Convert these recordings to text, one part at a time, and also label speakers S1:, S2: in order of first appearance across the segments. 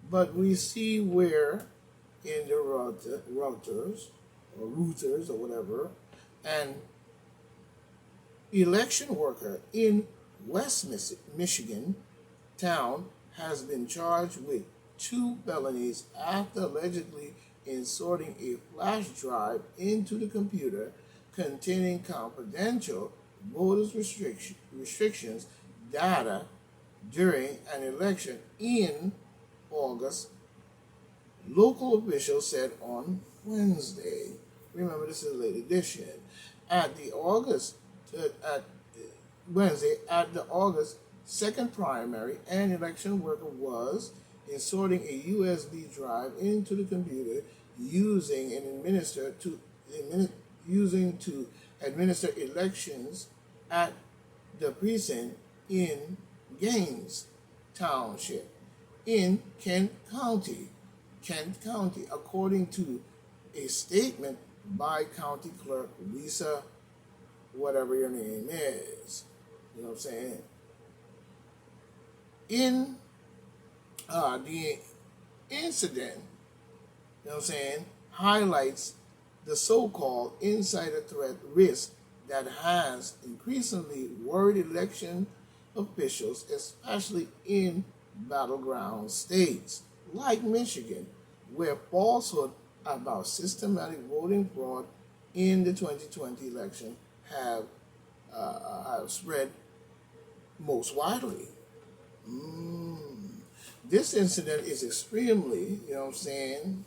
S1: But we see where in the routers or whatever, an election worker in West Michigan town has been charged with two felonies after allegedly inserting a flash drive into the computer containing confidential restrictions data during an election in August, local officials said on Wednesday. Remember, this is a late edition. At the August at Wednesday at the August second primary, an election worker was inserting a USB drive into the computer using and using to administer elections at the precinct in Gaines Township in Kent County, according to a statement by County Clerk Lisa, whatever your name is. You know what I'm saying? In the incident, you know what I'm saying, highlights the so-called insider threat risk that has increasingly worried election officials, especially in battleground states like Michigan, where falsehood about systematic voting fraud in the 2020 election have spread most widely. This incident is extremely, you know what I'm saying,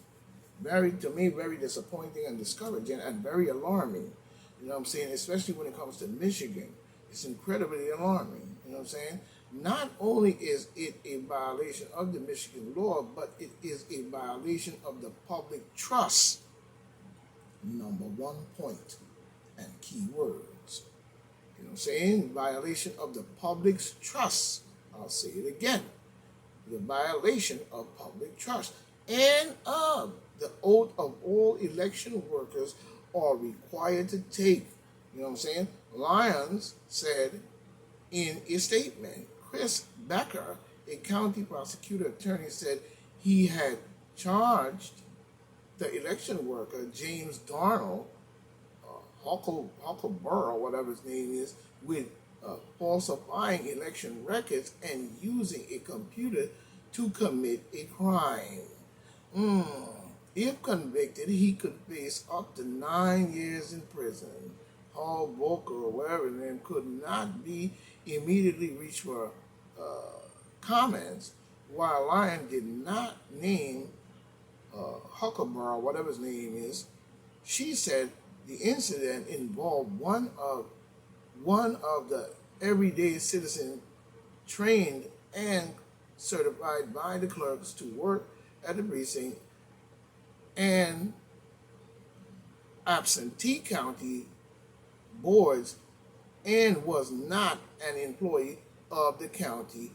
S1: to me, very disappointing and discouraging and very alarming. You know what I'm saying? Especially when it comes to Michigan. It's incredibly alarming. You know what I'm saying? Not only is it a violation of the Michigan law, but it is a violation of the public trust. Number one point and key words. You know what I'm saying? Violation of the public's trust. I'll say it again. The violation of public trust and of the oath of all election workers are required to take. You know what I'm saying? Lyons said in a statement. Chris Becker, a county prosecutor attorney, said he had charged the election worker, James Darnell, Huckleburr, whatever his name is, with falsifying election records and using a computer to commit a crime. If convicted, he could face up to 9 years in prison. Hall Volker, or whatever his name, could not be immediately reached for comments, while Lyon did not name Huckleburr, whatever his name is. She said the incident involved one of the everyday citizens trained and certified by the clerks to work at the precinct and absentee county boards and was not an employee of the county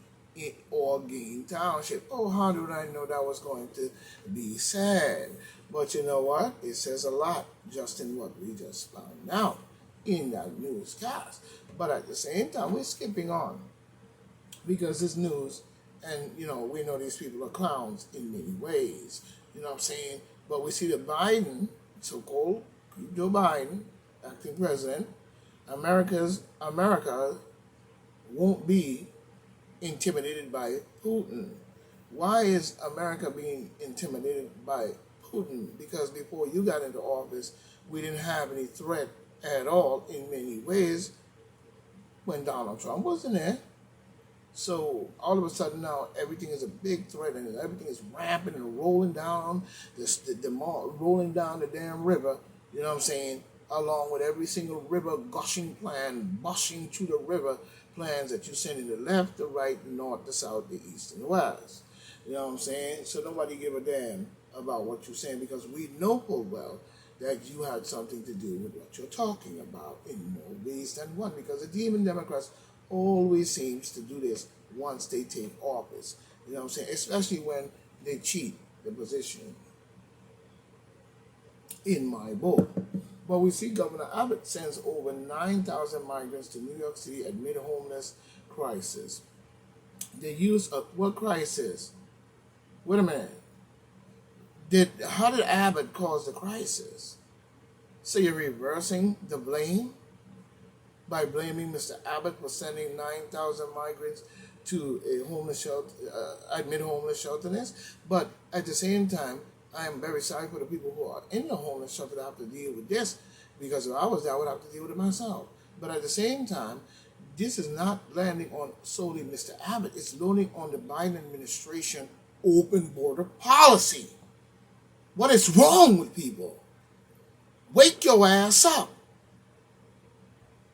S1: or Gaines Township. Oh, how did I know that was going to be said? But you know what? It says a lot just in what we just found out in that newscast. But at the same time, we're skipping on because it's news, and you know we know these people are clowns in many ways. You know what I'm saying? But we see that Biden, so-called Joe Biden, acting president, America won't be intimidated by Putin. Why is America being intimidated by Putin? Because before you got into office, we didn't have any threat at all in many ways when Donald Trump wasn't there. So all of a sudden now everything is a big threat and everything is rampant and rolling down rolling down the damn river, you know what I'm saying, along with every single river gushing plan, bushing through the river plans that you send in the left, the right, the north, the south, the east, and the west. You know what I'm saying? So nobody give a damn about what you're saying because we know full well that you had something to do with what you're talking about in more ways than one, because the demon Democrats always seems to do this once they take office. You know what I'm saying? Especially when they cheat the position in my book. But we see Governor Abbott sends over 9,000 migrants to New York City amid homeless crisis. The use of what crisis? Wait a minute. How did Abbott cause the crisis? So you're reversing the blame by blaming Mr. Abbott for sending 9,000 migrants to a homeless shelter, admit homeless shelterness. But at the same time, I am very sorry for the people who are in the homeless shelter that have to deal with this, because if I was there, I would have to deal with it myself. But at the same time, this is not landing on solely Mr. Abbott. It's landing on the Biden administration open border policy. What is wrong with people? Wake your ass up.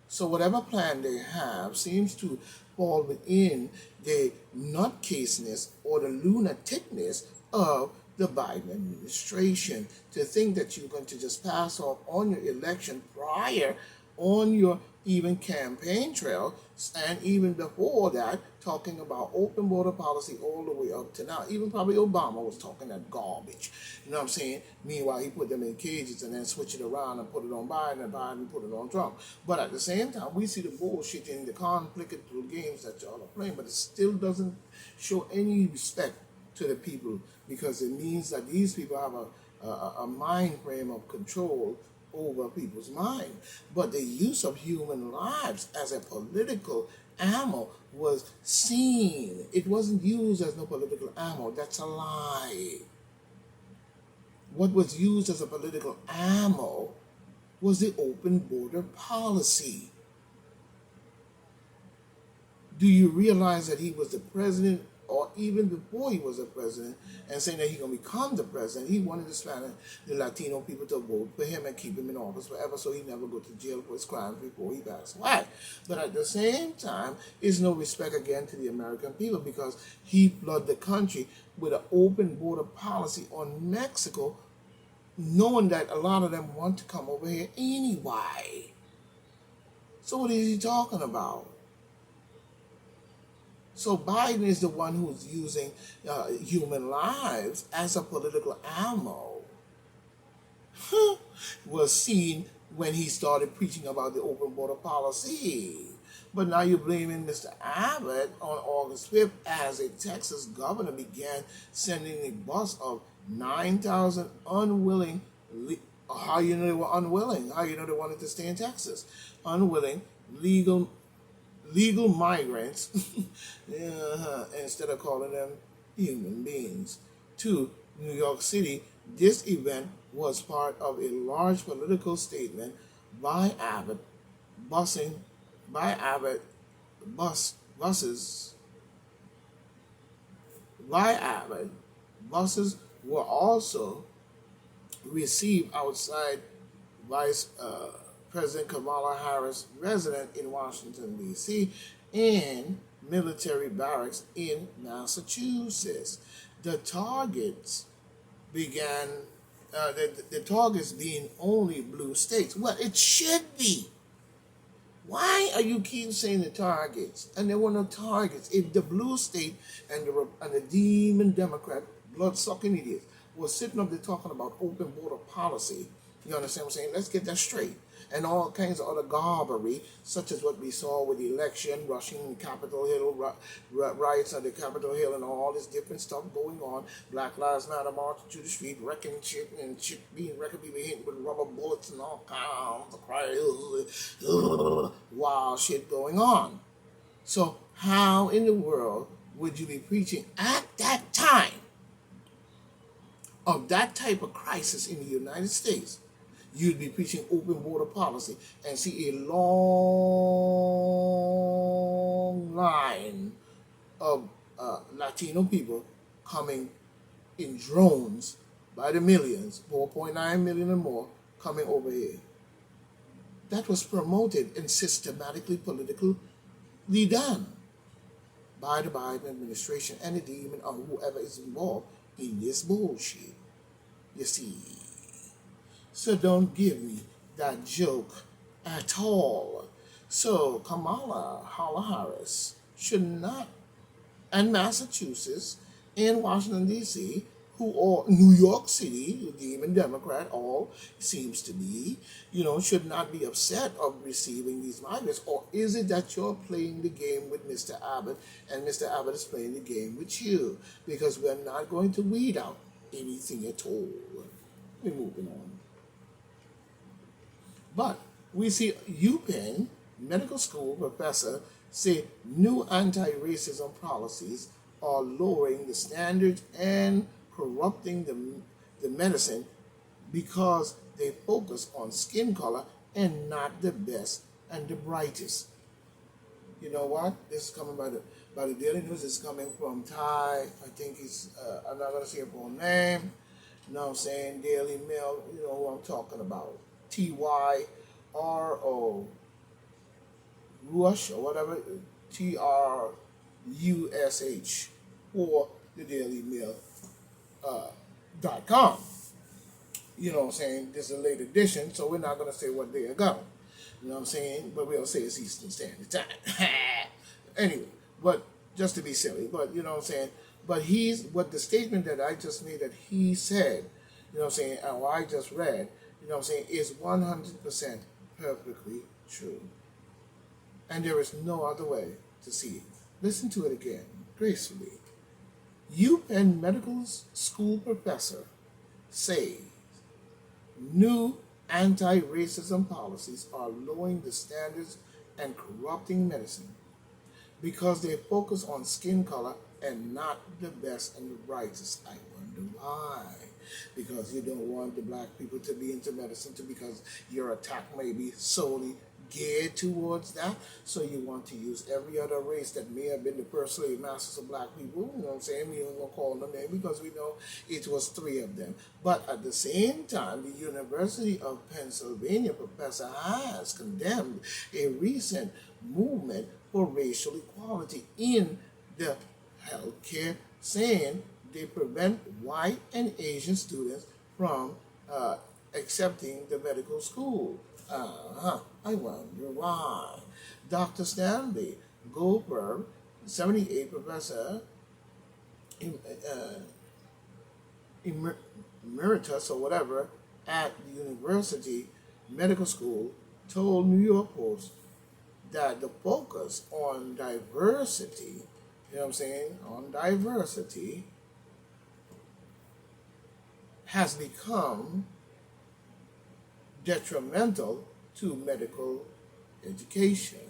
S1: So whatever plan they have seems to fall within the nutcaseness or the lunaticness of the Biden administration. To think that you're going to just pass off on your election prior, on your even campaign trail, and even before that, talking about open border policy all the way up to now. Even probably Obama was talking that garbage. You know what I'm saying? Meanwhile, he put them in cages and then switch it around and put it on Biden, and Biden put it on Trump. But at the same time, we see the bullshit in the conflicted games that y'all are playing, but it still doesn't show any respect to the people, because it means that these people have a mind frame of control over people's mind. But the use of human lives as a political ammo was seen. It wasn't used as no political ammo. That's a lie. What was used as a political ammo was the open border policy. Do you realize that he was the president, or even before he was the president, and saying that he's going to become the president, he wanted the Latino people to vote for him and keep him in office forever so he never go to jail for his crimes before he passed away. But at the same time, there's no respect again to the American people, because he flooded the country with an open border policy on Mexico, knowing that a lot of them want to come over here anyway. So what is he talking about? So Biden is the one who's using human lives as a political ammo. Was seen when he started preaching about the open border policy. But now you're blaming Mr. Abbott on August 5th as a Texas governor began sending a bus of 9,000 unwilling, how you know they were unwilling? How you know they wanted to stay in Texas? Unwilling, legal migrants, instead of calling them human beings, to New York City. This event was part of a large political statement by Abbott, buses were also received outside Vice President Kamala Harris' residence in Washington, D.C., and military barracks in Massachusetts. The targets began, the targets being only blue states. Well, it should be. Why are you keep saying the targets? And there were no targets. If the blue state and the demon Democrat, blood-sucking idiots, was sitting up there talking about open border policy, you understand what I'm saying? Let's get that straight. And all kinds of other garbery, such as what we saw with the election, rushing Capitol Hill, riots on the Capitol Hill, and all this different stuff going on. Black Lives Matter marching through the street, wrecking shit, and shit being wrecked, people hitting with rubber bullets and all kinds of crying, wild shit going on. So how in the world would you be preaching at that time of that type of crisis in the United States? You'd be preaching open border policy and see a long line of Latino people coming in drones by the millions, 4.9 million and more, coming over here. That was promoted and systematically politically done by the Biden administration and the demon or whoever is involved in this bullshit. You see. So don't give me that joke at all. So Kamala Harris should not, and Massachusetts and Washington, D.C., who all New York City, the demon Democrat, all seems to be, should not be upset of receiving these migrants? Or is it that you're playing the game with Mr. Abbott and Mr. Abbott is playing the game with you? Because we're not going to weed out anything at all. We're moving on. But we see UPenn medical school professor say new anti-racism policies are lowering the standards and corrupting the medicine because they focus on skin color and not the best and the brightest. You know what? This is coming by the Daily News. It's coming from Ty. I think he's, I'm not going to say a full name. You know what I'm saying? Daily Mail. You know who I'm talking about. TYRO Rush or whatever. TRUSH or the Daily Mail .com. You know what I'm saying? This is a late edition, so we're not going to say what day ago. You know what I'm saying? But we'll say it's Eastern Standard Time. Anyway, but just to be silly, but you know what I'm saying? But what the statement that I just made that he said, you know what I'm saying, or I just read, you know what I'm saying, is 100% perfectly true. And there is no other way to see it. Listen to it again, gracefully. UPenn Medical School professor says new anti-racism policies are lowering the standards and corrupting medicine because they focus on skin color and not the best and the brightest. I wonder why. Because you don't want the black people to be into medicine because your attack may be solely geared towards that. So you want to use every other race that may have been the first slave masters of black people. You know what I'm saying? We don't want to call them name because we know it was 3 of them. But at the same time, the University of Pennsylvania professor has condemned a recent movement for racial equality in the healthcare, saying they prevent white and Asian students from accepting the medical school. I wonder why. Dr. Stanley Goldberg, 78 professor, emeritus or whatever, at the University Medical School, told New York Post that the focus on diversity, you know what I'm saying, on diversity, has become detrimental to medical education.